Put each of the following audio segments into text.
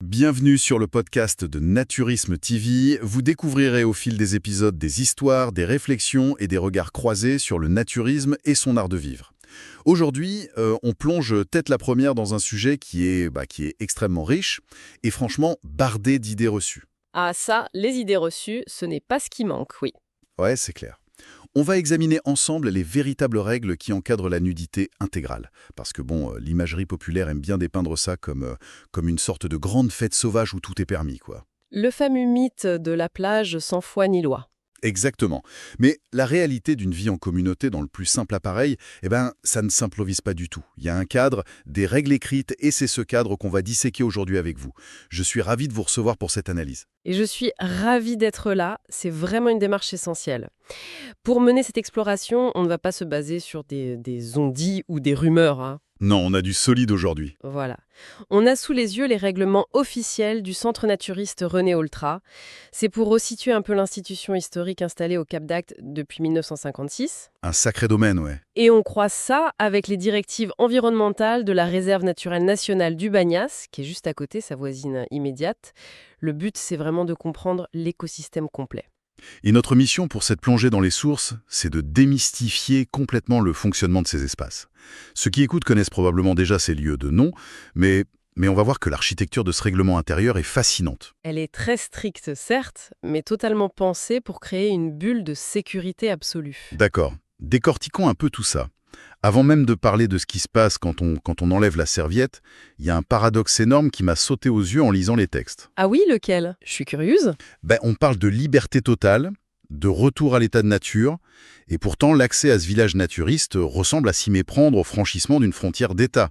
Bienvenue sur le podcast de Naturisme TV. Vous découvrirez au fil des épisodes des histoires, des réflexions et des regards croisés sur le naturisme et son art de vivre. Aujourd'hui, on plonge tête la première dans un sujet qui est extrêmement riche et franchement bardé d'idées reçues. Ah ça, les idées reçues, ce n'est pas ce qui manque, oui. Ouais, c'est clair. On va examiner ensemble les véritables règles qui encadrent la nudité intégrale. Parce que l'imagerie populaire aime bien dépeindre ça comme une sorte de grande fête sauvage où tout est permis, quoi. Le fameux mythe de la plage sans foi ni loi. Exactement. Mais la réalité d'une vie en communauté dans le plus simple appareil, ça ne s'improvise pas du tout. Il y a un cadre, des règles écrites, et c'est ce cadre qu'on va disséquer aujourd'hui avec vous. Je suis ravi de vous recevoir pour cette analyse. Et je suis ravie d'être là, c'est vraiment une démarche essentielle. Pour mener cette exploration, on ne va pas se baser sur des on-dit ou des rumeurs, hein. Non, on a du solide aujourd'hui. Voilà. On a sous les yeux les règlements officiels du Centre naturiste René Oltra. C'est pour resituer un peu l'institution historique installée au Cap d'Agde depuis 1956. Un sacré domaine, ouais. Et on croise ça avec les directives environnementales de la réserve naturelle nationale du Bagnas, qui est juste à côté, sa voisine immédiate. Le but, c'est vraiment de comprendre l'écosystème complet. Et notre mission pour cette plongée dans les sources, c'est de démystifier complètement le fonctionnement de ces espaces. Ceux qui écoutent connaissent probablement déjà ces lieux de nom, mais on va voir que l'architecture de ce règlement intérieur est fascinante. Elle est très stricte, certes, mais totalement pensée pour créer une bulle de sécurité absolue. D'accord. Décortiquons un peu tout ça. Avant même de parler de ce qui se passe quand on enlève la serviette, il y a un paradoxe énorme qui m'a sauté aux yeux en lisant les textes. Ah oui, lequel? Je suis curieuse. On parle de liberté totale, de retour à l'état de nature, et pourtant l'accès à ce village naturiste ressemble à s'y méprendre au franchissement d'une frontière d'État.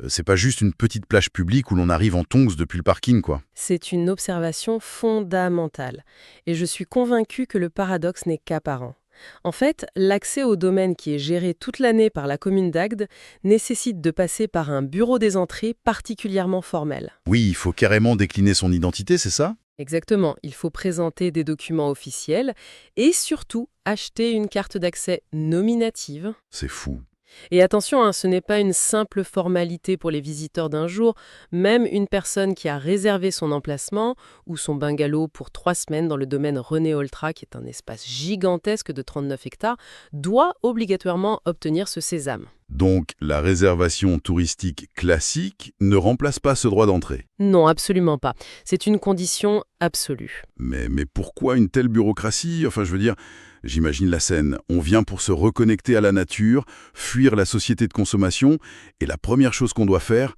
C'est pas juste une petite plage publique où l'on arrive en tongs depuis le parking, quoi. C'est une observation fondamentale. Et je suis convaincue que le paradoxe n'est qu'apparent. En fait, l'accès au domaine qui est géré toute l'année par la commune d'Agde nécessite de passer par un bureau des entrées particulièrement formel. Oui, il faut carrément décliner son identité, c'est ça? Exactement, il faut présenter des documents officiels et surtout acheter une carte d'accès nominative. C'est fou. Et attention, hein, ce n'est pas une simple formalité pour les visiteurs d'un jour. Même une personne qui a réservé son emplacement ou son bungalow pour 3 semaines dans le domaine René Oltra, qui est un espace gigantesque de 39 hectares, doit obligatoirement obtenir ce sésame. Donc, la réservation touristique classique ne remplace pas ce droit d'entrée. Non, absolument pas. C'est une condition absolue. Mais pourquoi une telle bureaucratie? Enfin, je veux dire, j'imagine la scène. On vient pour se reconnecter à la nature, fuir la société de consommation, et la première chose qu'on doit faire,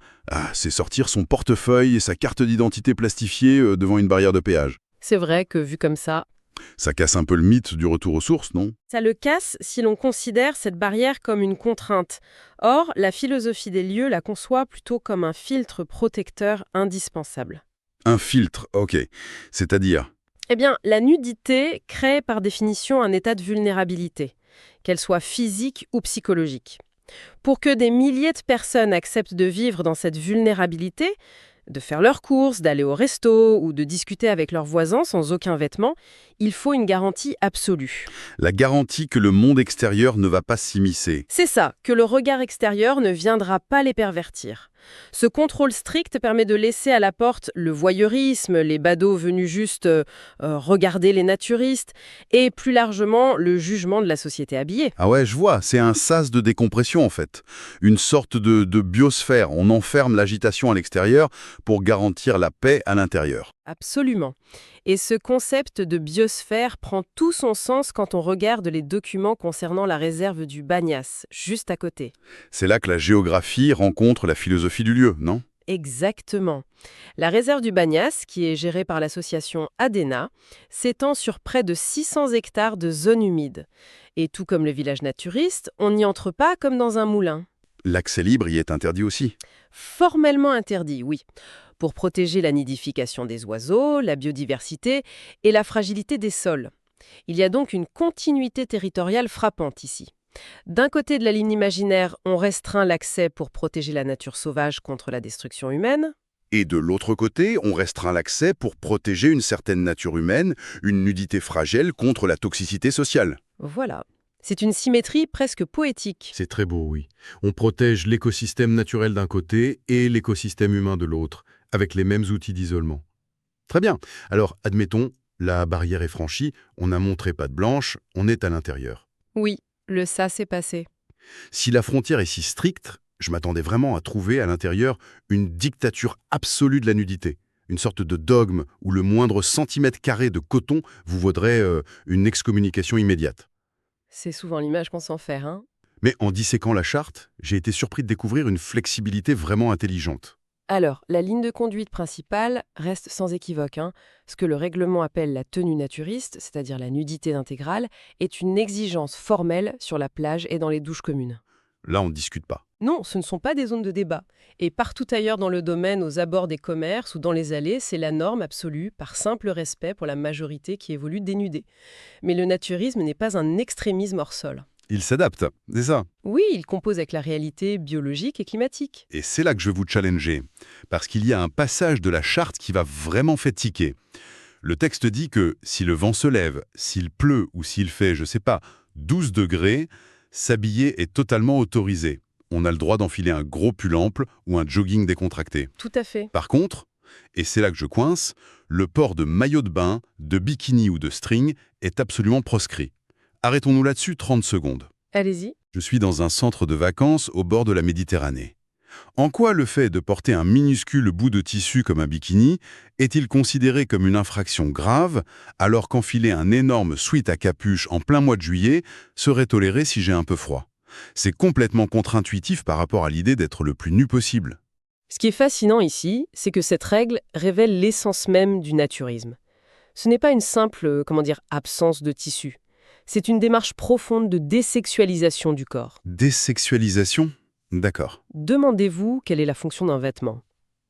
c'est sortir son portefeuille et sa carte d'identité plastifiée devant une barrière de péage. C'est vrai que vu comme ça, Ça casse un peu le mythe du retour aux sources, non? ça le casse si l'on considère cette barrière comme une contrainte. Or, la philosophie des lieux la conçoit plutôt comme un filtre protecteur indispensable. Un filtre, ok. C'est-à-dire? Eh bien, la nudité crée par définition un état de vulnérabilité, qu'elle soit physique ou psychologique. Pour que des milliers de personnes acceptent de vivre dans cette vulnérabilité, de faire leurs courses, d'aller au resto ou de discuter avec leurs voisins sans aucun vêtement, il faut une garantie absolue. La garantie que le monde extérieur ne va pas s'immiscer. C'est ça, que le regard extérieur ne viendra pas les pervertir. Ce contrôle strict permet de laisser à la porte le voyeurisme, les badauds venus juste regarder les naturistes, et plus largement le jugement de la société habillée. Ah ouais, je vois, c'est un sas de décompression en fait. Une sorte de biosphère. On enferme l'agitation à l'extérieur pour garantir la paix à l'intérieur. Absolument. Et ce concept de biosphère prend tout son sens quand on regarde les documents concernant la réserve du Bagnas, juste à côté. C'est là que la géographie rencontre la philosophie du lieu, non? Exactement. La réserve du Bagnas, qui est gérée par l'association ADENA, s'étend sur près de 600 hectares de zones humides. Et tout comme le village naturiste, on n'y entre pas comme dans un moulin. L'accès libre y est interdit aussi. Formellement interdit, oui, pour protéger la nidification des oiseaux, la biodiversité et la fragilité des sols. Il y a donc une continuité territoriale frappante ici. D'un côté de la ligne imaginaire, on restreint l'accès pour protéger la nature sauvage contre la destruction humaine. Et de l'autre côté, on restreint l'accès pour protéger une certaine nature humaine, une nudité fragile contre la toxicité sociale. Voilà. C'est une symétrie presque poétique. C'est très beau, oui. On protège l'écosystème naturel d'un côté et l'écosystème humain de l'autre, avec les mêmes outils d'isolement. Très bien. Alors, admettons, la barrière est franchie, on a montré patte blanche, on est à l'intérieur. Oui, le ça s'est passé. Si la frontière est si stricte, je m'attendais vraiment à trouver à l'intérieur une dictature absolue de la nudité. Une sorte de dogme où le moindre centimètre carré de coton vous vaudrait une excommunication immédiate. C'est souvent l'image qu'on s'en fait, hein. Mais en disséquant la charte, j'ai été surpris de découvrir une flexibilité vraiment intelligente. Alors, la ligne de conduite principale reste sans équivoque, hein. Ce que le règlement appelle la tenue naturiste, c'est-à-dire la nudité intégrale, est une exigence formelle sur la plage et dans les douches communes. Là, on ne discute pas. Non, ce ne sont pas des zones de débat. Et partout ailleurs dans le domaine, aux abords des commerces ou dans les allées, c'est la norme absolue, par simple respect pour la majorité qui évolue dénudée. Mais le naturisme n'est pas un extrémisme hors sol. Il s'adapte, c'est ça. Oui, il compose avec la réalité biologique et climatique. Et c'est là que je veux vous challenger. Parce qu'il y a un passage de la charte qui va vraiment faire tiquer. Le texte dit que si le vent se lève, s'il pleut ou s'il fait, je sais pas, 12 degrés, s'habiller est totalement autorisé. On a le droit d'enfiler un gros pull ample ou un jogging décontracté. Tout à fait. Par contre, et c'est là que je coince, le port de maillot de bain, de bikini ou de string est absolument proscrit. Arrêtons-nous là-dessus 30 secondes. Allez-y. Je suis dans un centre de vacances au bord de la Méditerranée. En quoi le fait de porter un minuscule bout de tissu comme un bikini est-il considéré comme une infraction grave, alors qu'enfiler un énorme sweat à capuche en plein mois de juillet serait toléré si j'ai un peu froid? C'est complètement contre-intuitif par rapport à l'idée d'être le plus nu possible. Ce qui est fascinant ici, c'est que cette règle révèle l'essence même du naturisme. Ce n'est pas une simple, absence de tissu. C'est une démarche profonde de désexualisation du corps. Désexualisation? D'accord. Demandez-vous quelle est la fonction d'un vêtement.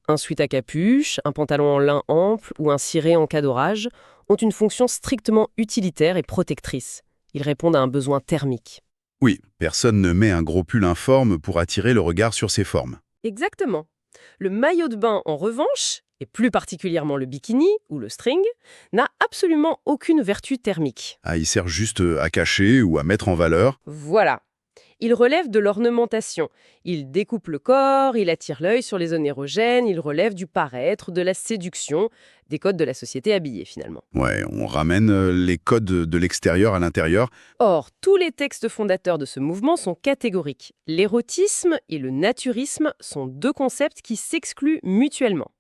Un sweat à capuche, un pantalon en lin ample ou un ciré en cas d'orage ont une fonction strictement utilitaire et protectrice. Ils répondent à un besoin thermique. Oui, personne ne met un gros pull informe pour attirer le regard sur ses formes. Exactement. Le maillot de bain, en revanche, et plus particulièrement le bikini ou le string, n'a absolument aucune vertu thermique. Ah, il sert juste à cacher ou à mettre en valeur. Voilà. Il relève de l'ornementation. Il découpe le corps, il attire l'œil sur les zones érogènes, il relève du paraître, de la séduction, des codes de la société habillée finalement. Ouais, on ramène les codes de l'extérieur à l'intérieur. Or, tous les textes fondateurs de ce mouvement sont catégoriques. L'érotisme et le naturisme sont deux concepts qui s'excluent mutuellement.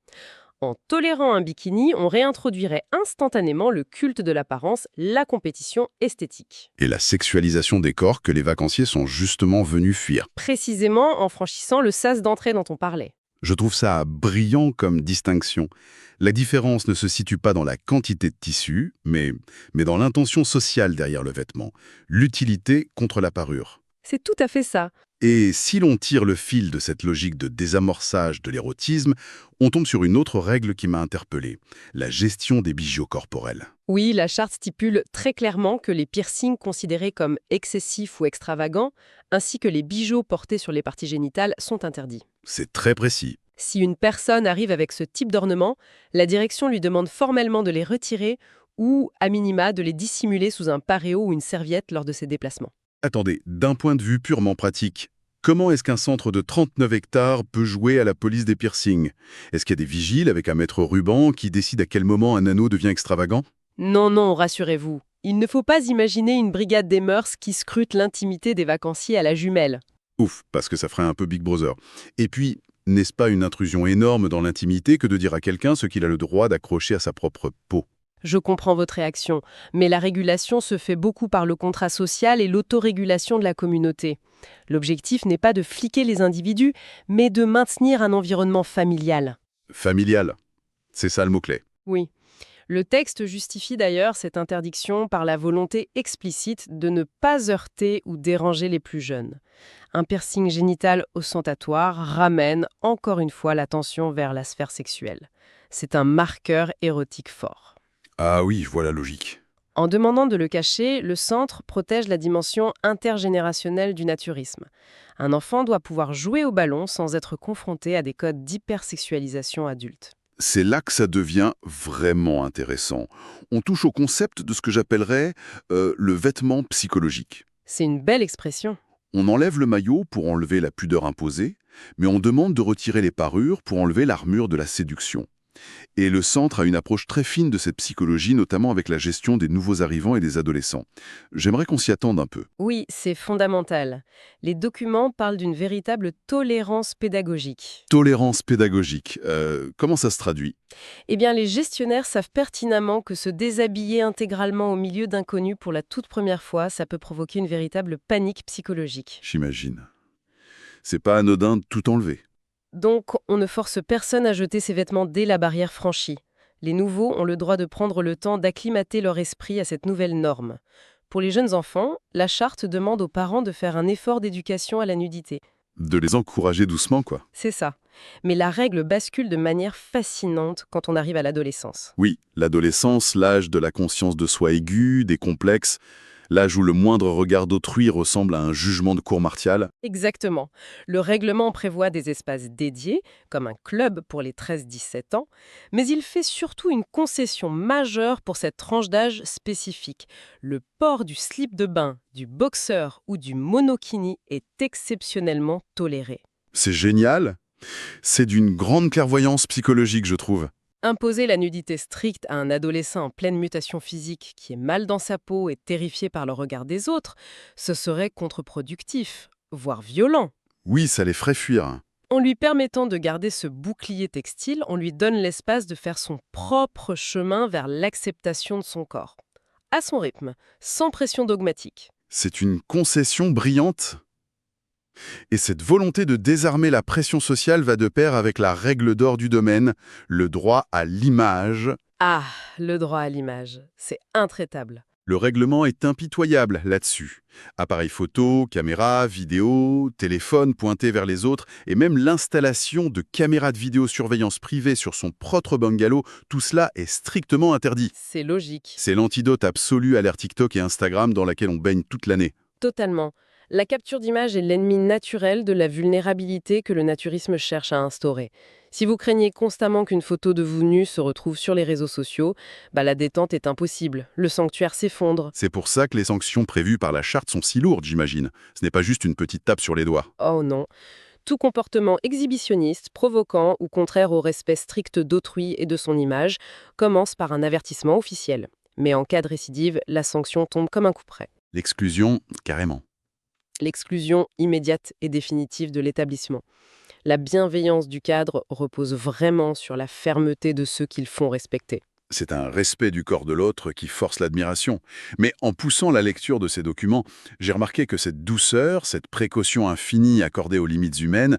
En tolérant un bikini, on réintroduirait instantanément le culte de l'apparence, la compétition esthétique. Et la sexualisation des corps que les vacanciers sont justement venus fuir. Précisément en franchissant le sas d'entrée dont on parlait. Je trouve ça brillant comme distinction. La différence ne se situe pas dans la quantité de tissu, mais dans l'intention sociale derrière le vêtement. L'utilité contre la parure. C'est tout à fait ça. Et si l'on tire le fil de cette logique de désamorçage de l'érotisme, on tombe sur une autre règle qui m'a interpellé, la gestion des bijoux corporels. Oui, la charte stipule très clairement que les piercings considérés comme excessifs ou extravagants, ainsi que les bijoux portés sur les parties génitales, sont interdits. C'est très précis. Si une personne arrive avec ce type d'ornement, la direction lui demande formellement de les retirer ou, à minima, de les dissimuler sous un paréo ou une serviette lors de ses déplacements. Attendez, d'un point de vue purement pratique, comment est-ce qu'un centre de 39 hectares peut jouer à la police des piercings? Est-ce qu'il y a des vigiles avec un maître ruban qui décide à quel moment un anneau devient extravagant? Non, rassurez-vous. Il ne faut pas imaginer une brigade des mœurs qui scrute l'intimité des vacanciers à la jumelle. Ouf, parce que ça ferait un peu Big Brother. Et puis, n'est-ce pas une intrusion énorme dans l'intimité que de dire à quelqu'un ce qu'il a le droit d'accrocher à sa propre peau? Je comprends votre réaction, mais la régulation se fait beaucoup par le contrat social et l'autorégulation de la communauté. L'objectif n'est pas de fliquer les individus, mais de maintenir un environnement familial. Familial, c'est ça le mot-clé. Oui. Le texte justifie d'ailleurs cette interdiction par la volonté explicite de ne pas heurter ou déranger les plus jeunes. Un piercing génital ostentatoire ramène encore une fois l'attention vers la sphère sexuelle. C'est un marqueur érotique fort. Ah oui, je vois la logique. En demandant de le cacher, le centre protège la dimension intergénérationnelle du naturisme. Un enfant doit pouvoir jouer au ballon sans être confronté à des codes d'hypersexualisation adulte. C'est là que ça devient vraiment intéressant. On touche au concept de ce que j'appellerais le vêtement psychologique. C'est une belle expression. On enlève le maillot pour enlever la pudeur imposée, mais on demande de retirer les parures pour enlever l'armure de la séduction. Et le centre a une approche très fine de cette psychologie, notamment avec la gestion des nouveaux arrivants et des adolescents. J'aimerais qu'on s'y attende un peu. Oui, c'est fondamental. Les documents parlent d'une véritable tolérance pédagogique. Tolérance pédagogique, comment ça se traduit? Eh bien, les gestionnaires savent pertinemment que se déshabiller intégralement au milieu d'inconnus pour la toute première fois, ça peut provoquer une véritable panique psychologique. J'imagine. C'est pas anodin de tout enlever. Donc, on ne force personne à jeter ses vêtements dès la barrière franchie. Les nouveaux ont le droit de prendre le temps d'acclimater leur esprit à cette nouvelle norme. Pour les jeunes enfants, la charte demande aux parents de faire un effort d'éducation à la nudité. De les encourager doucement, quoi. C'est ça. Mais la règle bascule de manière fascinante quand on arrive à l'adolescence. Oui, l'adolescence, l'âge de la conscience de soi aiguë, des complexes, l'âge où le moindre regard d'autrui ressemble à un jugement de cour martiale. Exactement. Le règlement prévoit des espaces dédiés, comme un club pour les 13-17 ans, mais il fait surtout une concession majeure pour cette tranche d'âge spécifique. Le port du slip de bain, du boxeur ou du monokini est exceptionnellement toléré. C'est génial. C'est d'une grande clairvoyance psychologique, je trouve. Imposer la nudité stricte à un adolescent en pleine mutation physique qui est mal dans sa peau et terrifié par le regard des autres, ce serait contre-productif, voire violent. Oui, ça les ferait fuir. En lui permettant de garder ce bouclier textile, on lui donne l'espace de faire son propre chemin vers l'acceptation de son corps. À son rythme, sans pression dogmatique. C'est une concession brillante. Et cette volonté de désarmer la pression sociale va de pair avec la règle d'or du domaine, le droit à l'image. Ah, le droit à l'image, c'est intraitable. Le règlement est impitoyable là-dessus. Appareils photo, caméras, vidéo, téléphone pointé vers les autres, et même l'installation de caméras de vidéosurveillance privée sur son propre bungalow, tout cela est strictement interdit. C'est logique. C'est l'antidote absolu à l'ère TikTok et Instagram dans laquelle on baigne toute l'année. Totalement. La capture d'image est l'ennemi naturel de la vulnérabilité que le naturisme cherche à instaurer. Si vous craignez constamment qu'une photo de vous nue se retrouve sur les réseaux sociaux, la détente est impossible. Le sanctuaire s'effondre. C'est pour ça que les sanctions prévues par la charte sont si lourdes, j'imagine. Ce n'est pas juste une petite tape sur les doigts. Oh non. Tout comportement exhibitionniste, provoquant ou contraire au respect strict d'autrui et de son image commence par un avertissement officiel. Mais en cas de récidive, la sanction tombe comme un couperet. L'exclusion, carrément. L'exclusion immédiate et définitive de l'établissement. La bienveillance du cadre repose vraiment sur la fermeté de ceux qui le font respecter. C'est un respect du corps de l'autre qui force l'admiration. Mais en poussant la lecture de ces documents, j'ai remarqué que cette douceur, cette précaution infinie accordée aux limites humaines,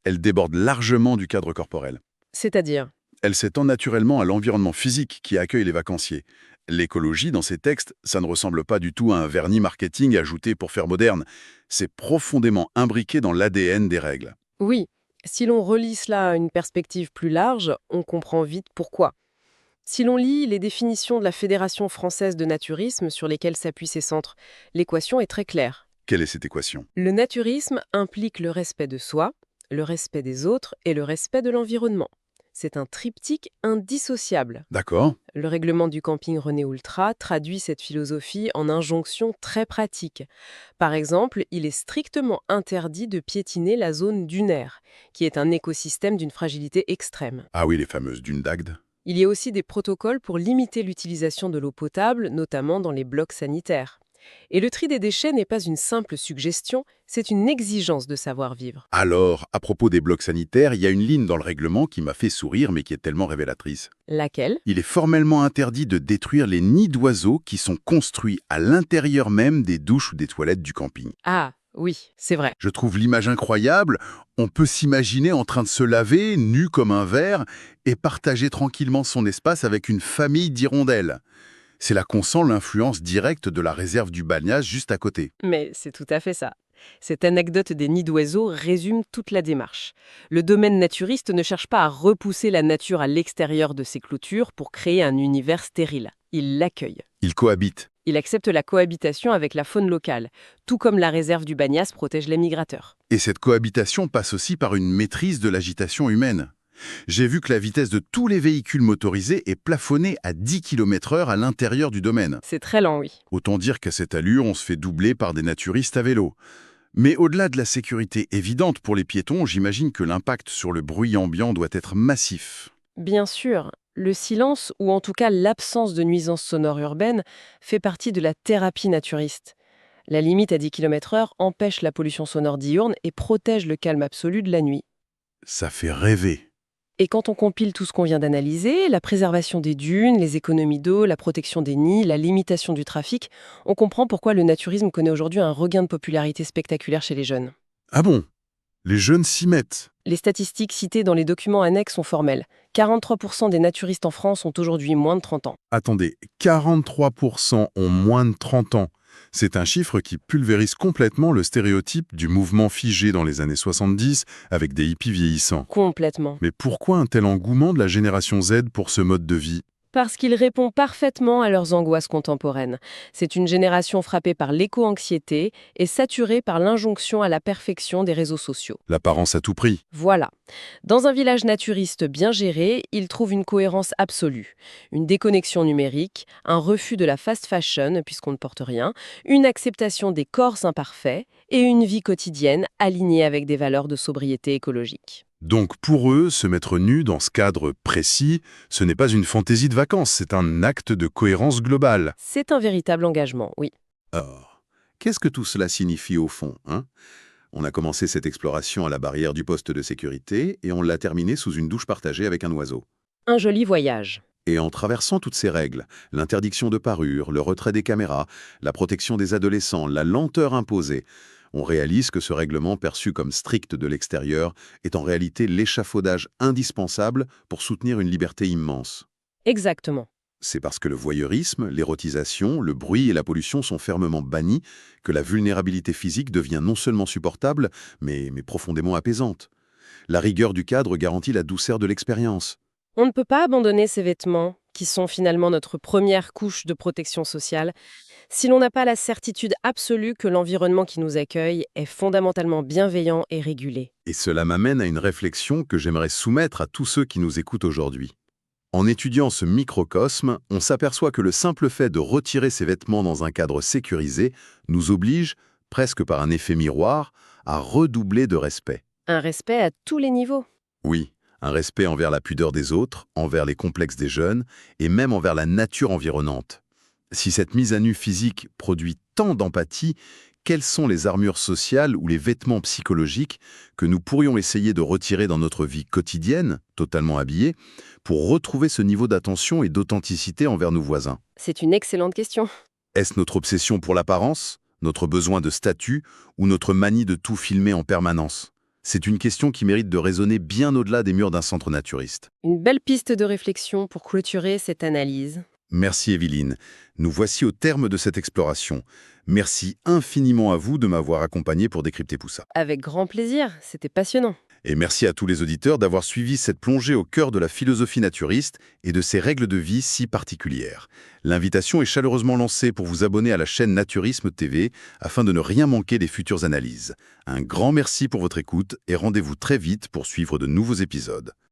elle déborde largement du cadre corporel. C'est-à-dire, Elle s'étend naturellement à l'environnement physique qui accueille les vacanciers. L'écologie, dans ces textes, ça ne ressemble pas du tout à un vernis marketing ajouté pour faire moderne. C'est profondément imbriqué dans l'ADN des règles. oui, si l'on relie cela à une perspective plus large, on comprend vite pourquoi. Si l'on lit les définitions de la Fédération française de naturisme sur lesquelles s'appuient ces centres, l'équation est très claire. Quelle est cette équation? Le naturisme implique le respect de soi, le respect des autres et le respect de l'environnement. C'est un triptyque indissociable. D'accord. Le règlement du camping René Ultra traduit cette philosophie en injonctions très pratiques. Par exemple, il est strictement interdit de piétiner la zone dunaire, qui est un écosystème d'une fragilité extrême. Ah oui, les fameuses dunes d'Agde. Il y a aussi des protocoles pour limiter l'utilisation de l'eau potable, notamment dans les blocs sanitaires. Et le tri des déchets n'est pas une simple suggestion, c'est une exigence de savoir-vivre. Alors, à propos des blocs sanitaires, il y a une ligne dans le règlement qui m'a fait sourire mais qui est tellement révélatrice. Laquelle? Il est formellement interdit de détruire les nids d'oiseaux qui sont construits à l'intérieur même des douches ou des toilettes du camping. Ah, oui, c'est vrai. Je trouve l'image incroyable. On peut s'imaginer en train de se laver, nu comme un verre, et partager tranquillement son espace avec une famille d'hirondelles. C'est là qu'on sent l'influence directe de la réserve du Bagnaz juste à côté. Mais c'est tout à fait ça. Cette anecdote des nids d'oiseaux résume toute la démarche. Le domaine naturiste ne cherche pas à repousser la nature à l'extérieur de ses clôtures pour créer un univers stérile. Il l'accueille. Ils cohabitent. Il accepte la cohabitation avec la faune locale, tout comme la réserve du Bagnaz protège les migrateurs. Et cette cohabitation passe aussi par une maîtrise de l'agitation humaine. J'ai vu que la vitesse de tous les véhicules motorisés est plafonnée à 10 km/h à l'intérieur du domaine. C'est très lent, oui. Autant dire qu'à cette allure, on se fait doubler par des naturistes à vélo. Mais au-delà de la sécurité évidente pour les piétons, j'imagine que l'impact sur le bruit ambiant doit être massif. Bien sûr, le silence, ou en tout cas l'absence de nuisances sonores urbaines, fait partie de la thérapie naturiste. La limite à 10 km/h empêche la pollution sonore diurne et protège le calme absolu de la nuit. Ça fait rêver. Et quand on compile tout ce qu'on vient d'analyser, la préservation des dunes, les économies d'eau, la protection des nids, la limitation du trafic, on comprend pourquoi le naturisme connaît aujourd'hui un regain de popularité spectaculaire chez les jeunes. Ah bon? Les jeunes s'y mettent. Les statistiques citées dans les documents annexes sont formelles. 43% des naturistes en France ont aujourd'hui moins de 30 ans. Attendez, 43% ont moins de 30 ans. C'est un chiffre qui pulvérise complètement le stéréotype du mouvement figé dans les années 70 avec des hippies vieillissants. Complètement. Mais pourquoi un tel engouement de la génération Z pour ce mode de vie? Parce qu'il répond parfaitement à leurs angoisses contemporaines. C'est une génération frappée par l'éco-anxiété et saturée par l'injonction à la perfection des réseaux sociaux. L'apparence à tout prix. Voilà. Dans un village naturiste bien géré, ils trouvent une cohérence absolue. Une déconnexion numérique, un refus de la fast fashion, puisqu'on ne porte rien, une acceptation des corps imparfaits et une vie quotidienne alignée avec des valeurs de sobriété écologique. Donc pour eux, se mettre nu dans ce cadre précis, ce n'est pas une fantaisie de vacances, c'est un acte de cohérence globale. C'est un véritable engagement, oui. Or, qu'est-ce que tout cela signifie au fond, hein? On a commencé cette exploration à la barrière du poste de sécurité et on l'a terminée sous une douche partagée avec un oiseau. Un joli voyage. Et en traversant toutes ces règles, l'interdiction de parure, le retrait des caméras, la protection des adolescents, la lenteur imposée, on réalise que ce règlement perçu comme strict de l'extérieur est en réalité l'échafaudage indispensable pour soutenir une liberté immense. Exactement. C'est parce que le voyeurisme, l'érotisation, le bruit et la pollution sont fermement bannis que la vulnérabilité physique devient non seulement supportable, mais profondément apaisante. La rigueur du cadre garantit la douceur de l'expérience. On ne peut pas abandonner ces vêtements, qui sont finalement notre première couche de protection sociale, si l'on n'a pas la certitude absolue que l'environnement qui nous accueille est fondamentalement bienveillant et régulé. Et cela m'amène à une réflexion que j'aimerais soumettre à tous ceux qui nous écoutent aujourd'hui. En étudiant ce microcosme, on s'aperçoit que le simple fait de retirer ses vêtements dans un cadre sécurisé nous oblige, presque par un effet miroir, à redoubler de respect. Un respect à tous les niveaux. Oui, un respect envers la pudeur des autres, envers les complexes des jeunes et même envers la nature environnante. Si cette mise à nu physique produit tant d'empathie, quelles sont les armures sociales ou les vêtements psychologiques que nous pourrions essayer de retirer dans notre vie quotidienne, totalement habillés, pour retrouver ce niveau d'attention et d'authenticité envers nos voisins? C'est une excellente question. Est-ce notre obsession pour l'apparence, notre besoin de statut ou notre manie de tout filmer en permanence? C'est une question qui mérite de résonner bien au-delà des murs d'un centre naturiste. Une belle piste de réflexion pour clôturer cette analyse. Merci Evelyne. Nous voici au terme de cette exploration. Merci infiniment à vous de m'avoir accompagné pour décrypter tout ça. Avec grand plaisir, c'était passionnant. Et merci à tous les auditeurs d'avoir suivi cette plongée au cœur de la philosophie naturiste et de ses règles de vie si particulières. L'invitation est chaleureusement lancée pour vous abonner à la chaîne Naturisme TV afin de ne rien manquer des futures analyses. Un grand merci pour votre écoute et rendez-vous très vite pour suivre de nouveaux épisodes.